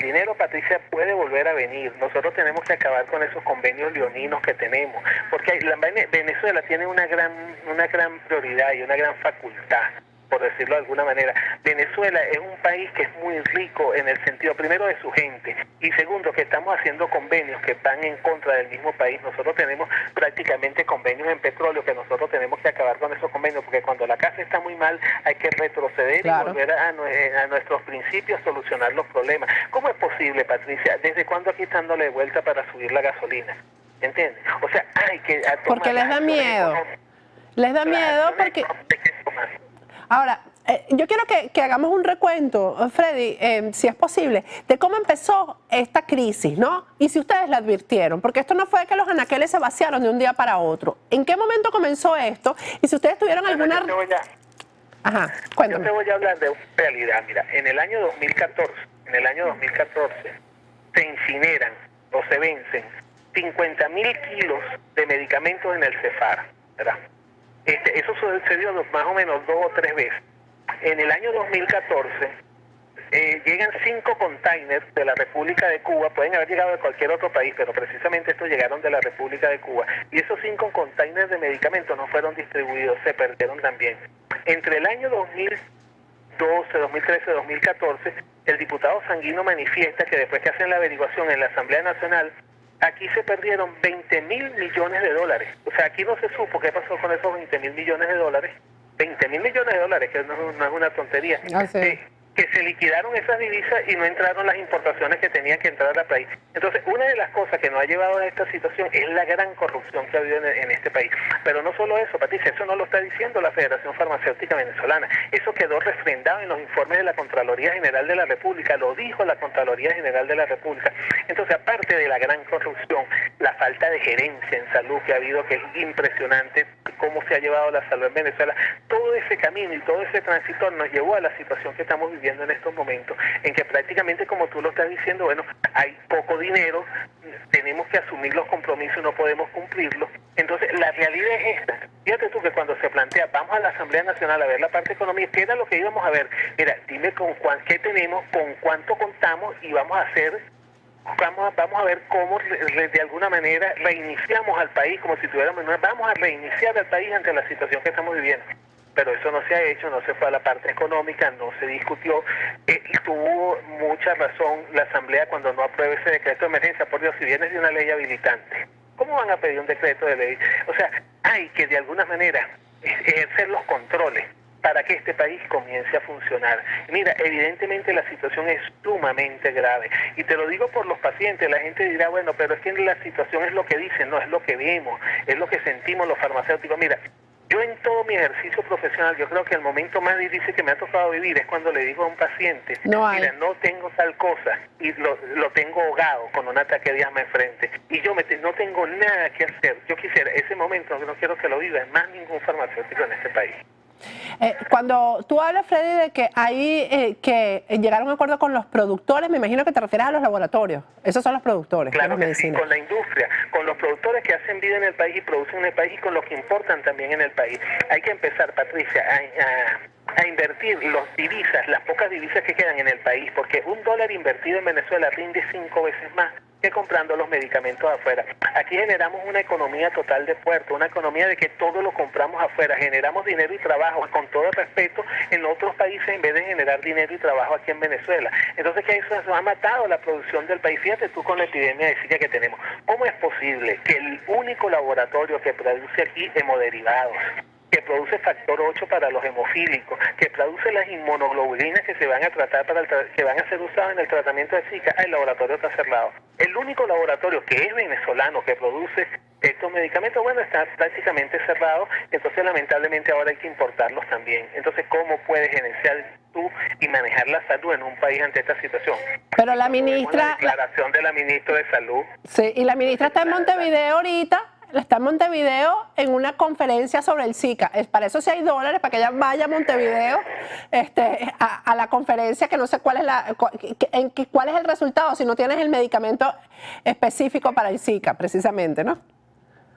dinero, Patricia, puede volver a venir. Nosotros tenemos que acabar con esos convenios leoninos que tenemos. Porque Venezuela tiene una gran prioridad y una gran facultad, por decirlo de alguna manera. Venezuela es un país que es muy rico en el sentido, primero, de su gente, y segundo, que estamos haciendo convenios que van en contra del mismo país. Nosotros tenemos prácticamente convenios en petróleo que nosotros tenemos que acabar con esos convenios, porque cuando la casa está muy mal hay que retroceder. Claro. Y volver a nuestros principios, solucionar los problemas. ¿Cómo es posible, Patricia? ¿Desde cuándo aquí están dándole vuelta para subir la gasolina? ¿Entiendes? O sea, hay que tomar. Porque les da miedo. Les da miedo porque... Ahora, yo quiero que hagamos un recuento, Freddy, si es posible, de cómo empezó esta crisis, ¿no? Y si ustedes la advirtieron, porque esto no fue que los anaqueles se vaciaron de un día para otro. ¿En qué momento comenzó esto? Y si ustedes tuvieron alguna... Ajá, cuéntame. Yo te voy a hablar de una realidad. Mira, en el año 2014, se incineran o se vencen 50.000 kilos de medicamentos en el CEFAR, ¿verdad? Eso sucedió más o menos 2 o 3 veces. En el año 2014 llegan 5 containers de la República de Cuba, pueden haber llegado de cualquier otro país, pero precisamente estos llegaron de la República de Cuba, y esos 5 containers de medicamentos no fueron distribuidos, se perdieron también. Entre el año 2012, 2013, 2014, el diputado Sanguino manifiesta que después que hacen la averiguación en la Asamblea Nacional, aquí se perdieron $20.000 millones. O sea, aquí no se supo qué pasó con esos $20.000 millones. $20.000 millones, que no es una tontería. Sí. Que se liquidaron esas divisas y no entraron las importaciones que tenían que entrar al país. Entonces, una de las cosas que nos ha llevado a esta situación es la gran corrupción que ha habido en este país. Pero no solo eso, Patricia, eso no lo está diciendo la Federación Farmacéutica Venezolana. Eso quedó refrendado en los informes de la Contraloría General de la República, lo dijo la Contraloría General de la República. Entonces, aparte de la gran corrupción, la falta de gerencia en salud que ha habido, que es impresionante cómo se ha llevado la salud en Venezuela, todo ese camino y todo ese transitor nos llevó a la situación que estamos viviendo en estos momentos, en que prácticamente, como tú lo estás diciendo, bueno, hay poco dinero, tenemos que asumir los compromisos y no podemos cumplirlos. Entonces, la realidad es esta. Fíjate tú que cuando se plantea, vamos a la Asamblea Nacional a ver la parte económica, ¿qué era lo que íbamos a ver? Mira, dime qué tenemos, con cuánto contamos, y vamos a ver cómo de alguna manera reiniciamos al país, como si vamos a reiniciar al país ante la situación que estamos viviendo. Pero eso no se ha hecho, no se fue a la parte económica, no se discutió, y tuvo mucha razón la Asamblea cuando no apruebe ese decreto de emergencia. Por Dios, si viene de una ley habilitante, ¿cómo van a pedir un decreto de ley? O sea, hay que de alguna manera ejercer los controles. para que este país comience a funcionar. Mira, evidentemente la situación es sumamente grave y te lo digo por los pacientes. La gente dirá, bueno, pero es que la situación es lo que dicen, no es lo que vemos, es lo que sentimos los farmacéuticos. Mira, yo en todo mi ejercicio profesional, yo creo que el momento más difícil que me ha tocado vivir es cuando le digo a un paciente, mira, no tengo tal cosa y lo tengo ahogado con un ataque de asma enfrente y yo no tengo nada que hacer. Yo quisiera, ese momento no quiero que lo viva más ningún farmacéutico en este país. Cuando tú hablas, Freddy, de que hay que llegar a un acuerdo con los productores, me imagino que te refieres a los laboratorios. Esos son los productores de las Claro que sí, medicinas. con la industria, con los productores que hacen vida en el país y producen en el país y con los que importan también en el país. Hay que empezar, Patricia, a invertir las pocas divisas que quedan en el país, porque $1 invertido en Venezuela rinde 5 veces más que comprando los medicamentos afuera. Aquí generamos una economía total de puerto, una economía de que todo lo compramos afuera, generamos dinero y trabajo, con todo respeto, en otros países en vez de generar dinero y trabajo aquí en Venezuela. Entonces, que eso ha matado la producción del país. Fíjate tú con la epidemia de Zika que tenemos. ¿Cómo es posible que el único laboratorio que produce aquí hemoderivados, que produce factor 8 para los hemofílicos, que produce las inmunoglobulinas que se van a tratar que van a ser usadas en el tratamiento de Zika, el laboratorio está cerrado? El único laboratorio que es venezolano que produce estos medicamentos, bueno, está prácticamente cerrado, entonces lamentablemente ahora hay que importarlos también. Entonces, ¿cómo puedes gerenciar tú y manejar la salud en un país ante esta situación? Pero la ministra... La declaración de la ministra de Salud. Sí, y la ministra está en Montevideo ahorita. Está en Montevideo en una conferencia sobre el Zika. Para eso sí hay dólares, para que ella vaya a Montevideo a la conferencia, que no sé cuál es el resultado, si no tienes el medicamento específico para el Zika, precisamente, ¿no?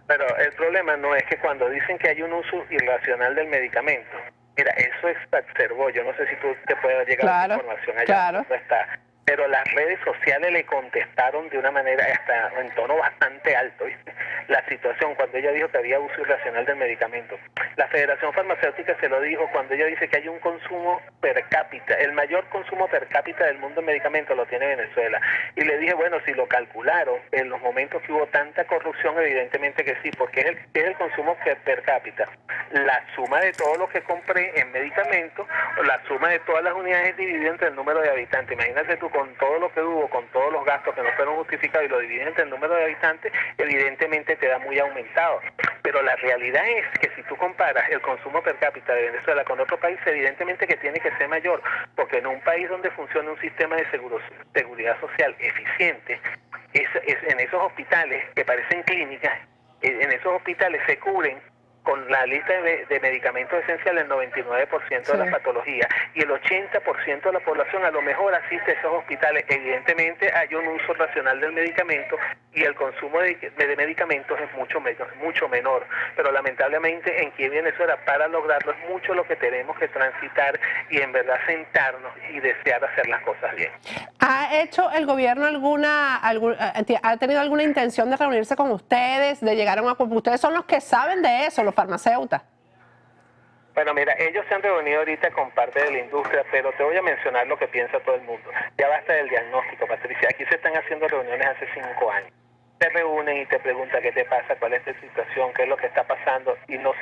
Pero el problema no es que cuando dicen que hay un uso irracional del medicamento, mira, eso se exacerbó. Yo no sé si tú te puedes llegar a esa información allá, no está. Pero las redes sociales le contestaron de una manera, hasta en tono bastante alto, ¿viste? La situación cuando ella dijo que había uso irracional del medicamento. La Federación Farmacéutica se lo dijo cuando ella dice que hay un consumo per cápita, el mayor consumo per cápita del mundo en medicamentos lo tiene Venezuela. Y le dije, bueno, si lo calcularon en los momentos que hubo tanta corrupción, evidentemente que sí, porque es el consumo per cápita. La suma de todo lo que compré en medicamentos, o la suma de todas las unidades dividida entre el número de habitantes. Imagínate tú, con todo lo que hubo, con todos los gastos que no fueron justificados y lo dividen entre el número de habitantes, evidentemente te da muy aumentado. Pero la realidad es que si tú comparas el consumo per cápita de Venezuela con otro país, evidentemente que tiene que ser mayor, porque en un país donde funciona un sistema de seguridad social eficiente, en esos hospitales que parecen clínicas, en esos hospitales se cubren con la lista de medicamentos esenciales el 99% de las patologías y el 80% de la población a lo mejor asiste a esos hospitales. Evidentemente hay un uso racional del medicamento y el consumo de medicamentos es mucho menor, pero lamentablemente en aquí Venezuela para lograrlo es mucho lo que tenemos que transitar y en verdad sentarnos y desear hacer las cosas bien. ¿Ha hecho el gobierno ha tenido alguna intención de reunirse con ustedes, de llegar a un acuerdo? Ustedes son los que saben de eso, los farmacéutas. Bueno, mira, ellos se han reunido ahorita con parte de la industria, pero te voy a mencionar lo que piensa todo el mundo. Ya basta del diagnóstico, Patricia. Aquí se están haciendo reuniones hace 5 años. Te reúnen y te preguntan qué te pasa, cuál es tu situación, qué es lo que está pasando, y no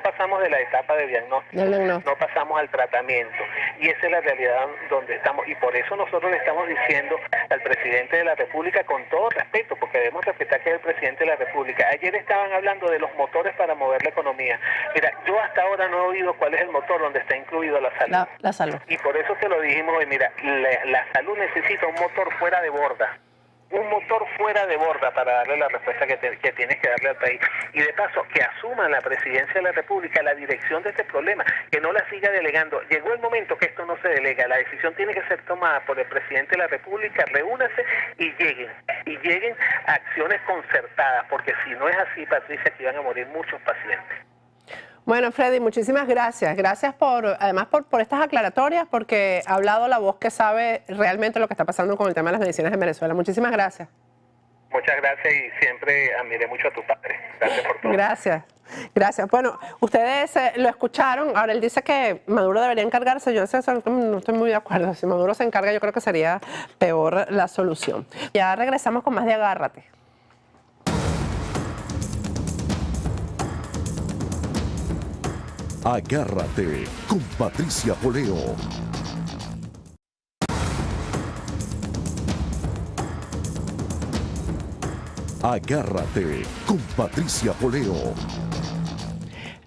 pasamos de la etapa de diagnóstico, no pasamos al tratamiento, y esa es la realidad donde estamos, y por eso nosotros le estamos diciendo al presidente de la República, con todo respeto, porque debemos respetar que es el presidente de la República. Ayer estaban hablando de los motores para mover la economía. Mira, yo hasta ahora no he oído cuál es el motor donde está incluido la salud. La salud. Y por eso te lo dijimos hoy, mira, la salud necesita un motor fuera de borda. Un motor fuera de borda para darle la respuesta que tienes que darle al país. Y de paso, que asuma la presidencia de la República la dirección de este problema, que no la siga delegando. Llegó el momento que esto no se delega, la decisión tiene que ser tomada por el presidente de la República, reúnase y lleguen a acciones concertadas, porque si no es así, Patricia, aquí van a morir muchos pacientes. Bueno, Freddy, muchísimas gracias. Gracias además por estas aclaratorias, porque ha hablado la voz que sabe realmente lo que está pasando con el tema de las medicinas en Venezuela. Muchísimas gracias. Muchas gracias y siempre admiré mucho a tu padre. Gracias por todo. Gracias. Bueno, ustedes lo escucharon. Ahora él dice que Maduro debería encargarse. Yo no estoy muy de acuerdo. Si Maduro se encarga, yo creo que sería peor la solución. Ya regresamos con más de Agárrate. Agárrate con Patricia Poleo. Agárrate con Patricia Poleo.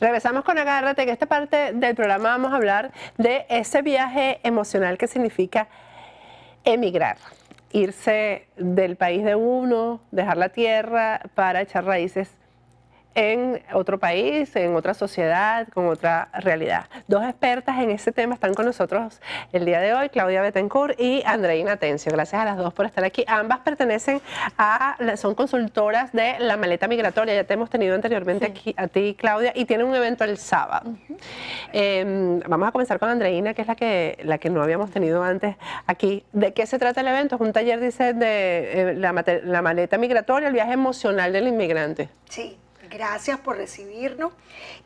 Regresamos con Agárrate, que esta parte del programa vamos a hablar de ese viaje emocional que significa emigrar. Irse del país de uno, dejar la tierra para echar raíces en otro país, en otra sociedad, con otra realidad. Dos expertas en ese tema están con nosotros el día de hoy, Claudia Bettencourt y Andreina Atencio. Gracias a las dos por estar aquí. Ambas pertenecen son consultoras de La Maleta Migratoria. Ya te hemos tenido anteriormente aquí a ti, Claudia, y tienen un evento el sábado. Vamos a comenzar con Andreina, que es la que no habíamos tenido antes aquí. ¿De qué se trata el evento? Es un taller, dice, de la Maleta Migratoria, el viaje emocional del inmigrante. Sí. Gracias por recibirnos.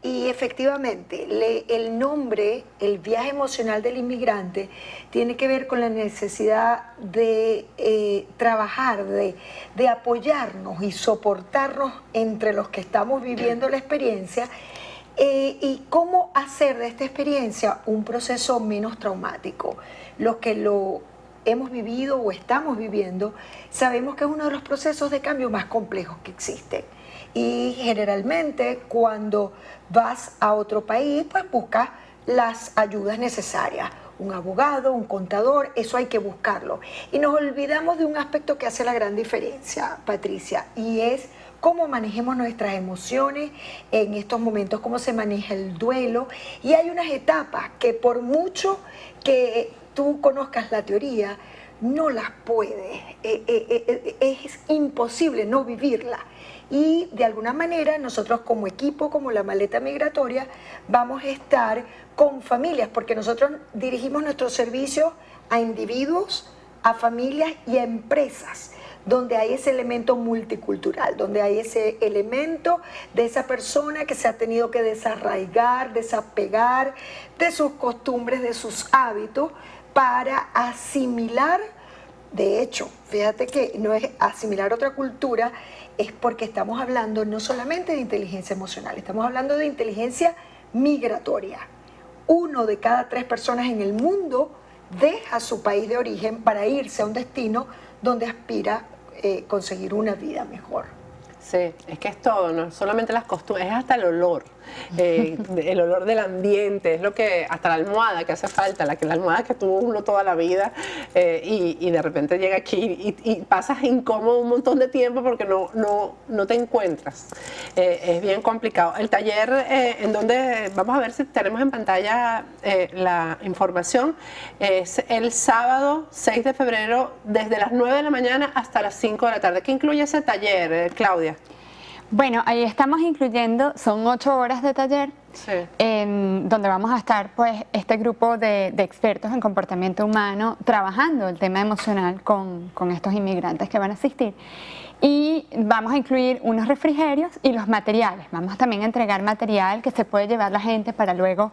Y efectivamente, el nombre, el viaje emocional del inmigrante, tiene que ver con la necesidad de trabajar, de apoyarnos y soportarnos entre los que estamos viviendo la experiencia y cómo hacer de esta experiencia un proceso menos traumático. Los que lo hemos vivido o estamos viviendo, sabemos que es uno de los procesos de cambio más complejos que existen. Y generalmente cuando vas a otro país, pues buscas las ayudas necesarias. Un abogado, un contador, eso hay que buscarlo. Y nos olvidamos de un aspecto que hace la gran diferencia, Patricia, y es cómo manejemos nuestras emociones en estos momentos, cómo se maneja el duelo. Y hay unas etapas que por mucho que tú conozcas la teoría, no las puedes, es imposible no vivirla. Y de alguna manera nosotros como equipo, como La Maleta Migratoria, vamos a estar con familias, porque nosotros dirigimos nuestros servicios a individuos, a familias y a empresas, donde hay ese elemento multicultural, donde hay ese elemento de esa persona que se ha tenido que desarraigar, desapegar de sus costumbres, de sus hábitos, para asimilar. De hecho, fíjate que no es asimilar otra cultura, es porque estamos hablando no solamente de inteligencia emocional, estamos hablando de inteligencia migratoria. 1 de cada 3 personas en el mundo deja su país de origen para irse a un destino donde aspira conseguir una vida mejor. Sí, es que es todo, no solamente las costumbres, es hasta el olor del ambiente, es lo que, hasta la almohada que hace falta, la almohada que tuvo uno toda la vida y de repente llega aquí y pasas incómodo un montón de tiempo porque no te encuentras. Es bien complicado. El taller, en donde, vamos a ver si tenemos en pantalla la información, es el sábado 6 de febrero desde las 9 de la mañana hasta las 5 de la tarde. ¿Qué incluye ese taller, Claudia? Bueno, ahí estamos incluyendo, son 8 horas de taller, sí, donde vamos a estar pues este grupo de expertos en comportamiento humano trabajando el tema emocional con estos inmigrantes que van a asistir. Y vamos a incluir unos refrigerios y los materiales. Vamos también a entregar material que se puede llevar la gente para luego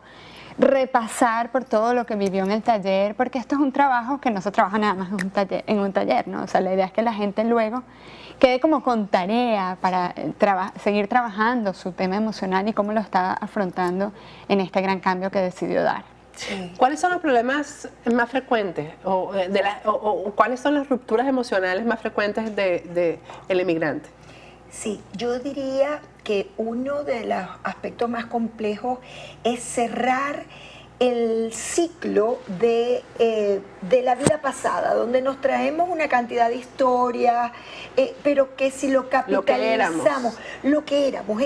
repasar por todo lo que vivió en el taller, porque esto es un trabajo que no se trabaja nada más en un taller, ¿no? O sea, la idea es que la gente luego quede como con tarea para seguir trabajando su tema emocional y cómo lo está afrontando en este gran cambio que decidió dar. Sí. ¿Cuáles son los problemas más frecuentes o cuáles son las rupturas emocionales más frecuentes del inmigrante? Sí, yo diría que uno de los aspectos más complejos es cerrar el ciclo de la vida pasada, donde nos traemos una cantidad de historias, pero que si lo capitalizamos, lo que éramos,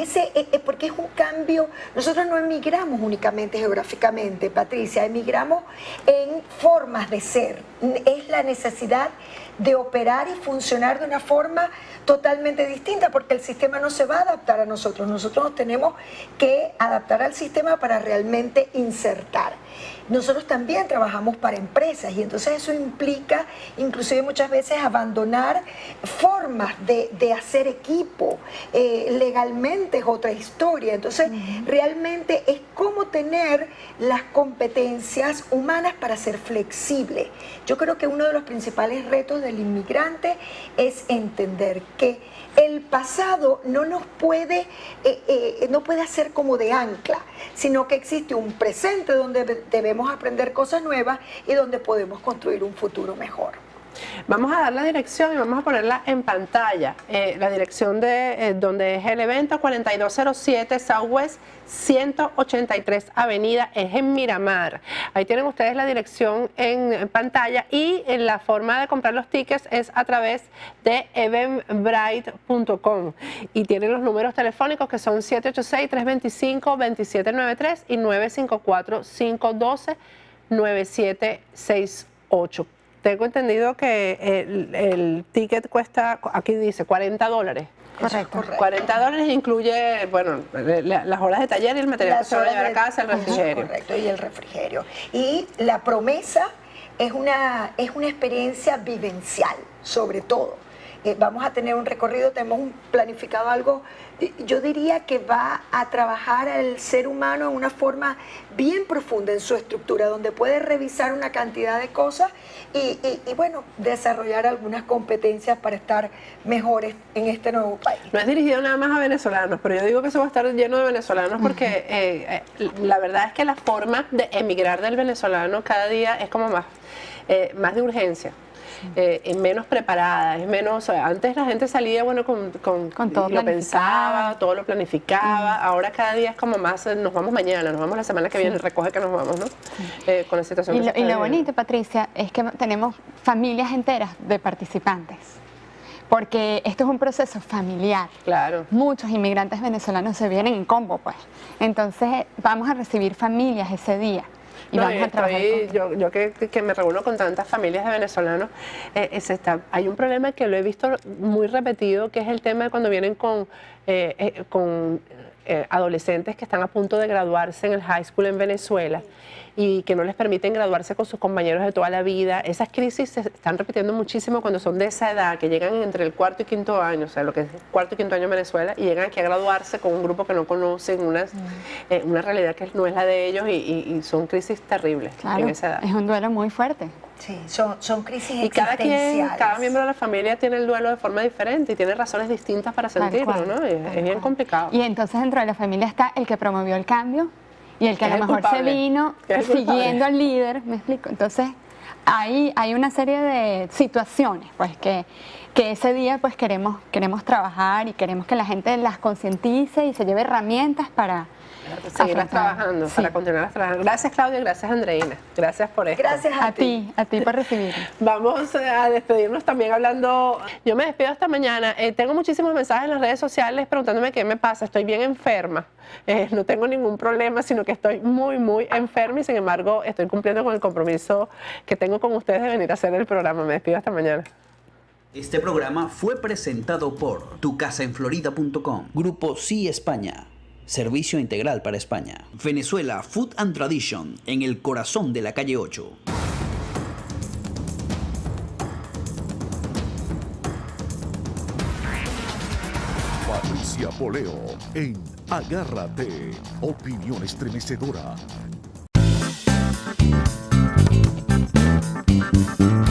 porque es un cambio. Nosotros no emigramos únicamente geográficamente, Patricia, emigramos en formas de ser. Es la necesidad de operar y funcionar de una forma totalmente distinta, porque el sistema no se va a adaptar a nosotros. Nosotros nos tenemos que adaptar al sistema para realmente insertar. nosotros también trabajamos para empresas y entonces eso implica inclusive muchas veces abandonar formas de hacer equipo. Legalmente es otra historia. Entonces realmente es cómo tener las competencias humanas para ser flexible. Yo creo que uno de los principales retos del inmigrante es entender que el pasado no nos puede, no puede hacer como de ancla, sino que existe un presente donde debemos aprender cosas nuevas y donde podemos construir un futuro mejor. Vamos a dar la dirección y vamos a ponerla en pantalla. La dirección de donde es el evento, 4207 Southwest 183 Avenida, es en Miramar. Ahí tienen ustedes la dirección en pantalla y la forma de comprar los tickets es a través de eventbrite.com y tienen los números telefónicos que son 786-325-2793 y 954-512-9768. Tengo entendido que el ticket cuesta, aquí dice $40. Correcto. $40 incluye, bueno, las horas de taller y el material que se va a llevar a casa, el refrigerio. Correcto, y el refrigerio. Y la promesa es una experiencia vivencial, sobre todo. Vamos a tener un recorrido, tenemos planificado algo, yo diría que va a trabajar al ser humano en una forma bien profunda en su estructura, donde puede revisar una cantidad de cosas y bueno, desarrollar algunas competencias para estar mejores en este nuevo país. No es dirigido nada más a venezolanos, pero yo digo que eso va a estar lleno de venezolanos porque la verdad es que la forma de emigrar del venezolano cada día es como más de urgencia. Es menos preparada, es menos, antes la gente salía bueno con todo lo pensaba, todo lo planificaba, ahora cada día es como más, nos vamos mañana, nos vamos la semana que viene, recoge que nos vamos, ¿no? Con la situación que se está y lo viviendo. bonito, Patricia, es que tenemos familias enteras de participantes, porque esto es un proceso familiar. Claro. Muchos inmigrantes venezolanos se vienen en combo, pues. Entonces vamos a recibir familias ese día. Y No, vamos a trabajar yo que me reúno con tantas familias de venezolanos, hay un problema que lo he visto muy repetido, que es el tema de cuando vienen con adolescentes que están a punto de graduarse en el high school en Venezuela y que no les permiten graduarse con sus compañeros de toda la vida. Esas crisis se están repitiendo muchísimo cuando son de esa edad, que llegan entre el cuarto y quinto año, o sea, lo que es cuarto y quinto año en Venezuela, y llegan aquí a graduarse con un grupo que no conocen, una realidad que no es la de ellos y son crisis terribles en esa edad. Es un duelo muy fuerte. Sí, son crisis Y existenciales. cada miembro de la familia tiene el duelo de forma diferente y tiene razones distintas para sentirlo, ¿no? Es bien complicado. Y entonces dentro de la familia está el que promovió el cambio y el que a lo mejor se vino siguiendo al líder, ¿me explico? Entonces hay una serie de situaciones pues que ese día pues queremos trabajar y queremos que la gente las concientice y se lleve herramientas para seguirlas trabajando, para continuar trabajando. Gracias, Claudia, gracias, Andreina. Gracias por esto. Gracias a ti por recibirnos. Vamos a despedirnos también hablando. Yo me despido hasta mañana. Tengo muchísimos mensajes en las redes sociales preguntándome qué me pasa. Estoy bien enferma. No tengo ningún problema, sino que estoy muy, muy enferma y sin embargo estoy cumpliendo con el compromiso que tengo con ustedes de venir a hacer el programa. Me despido hasta mañana. Este programa fue presentado por tucasaenflorida.com, Grupo Sí España, servicio integral para España. Venezuela Food and Tradition, en el corazón de la calle 8. Patricia Poleo en Agárrate, opinión estremecedora.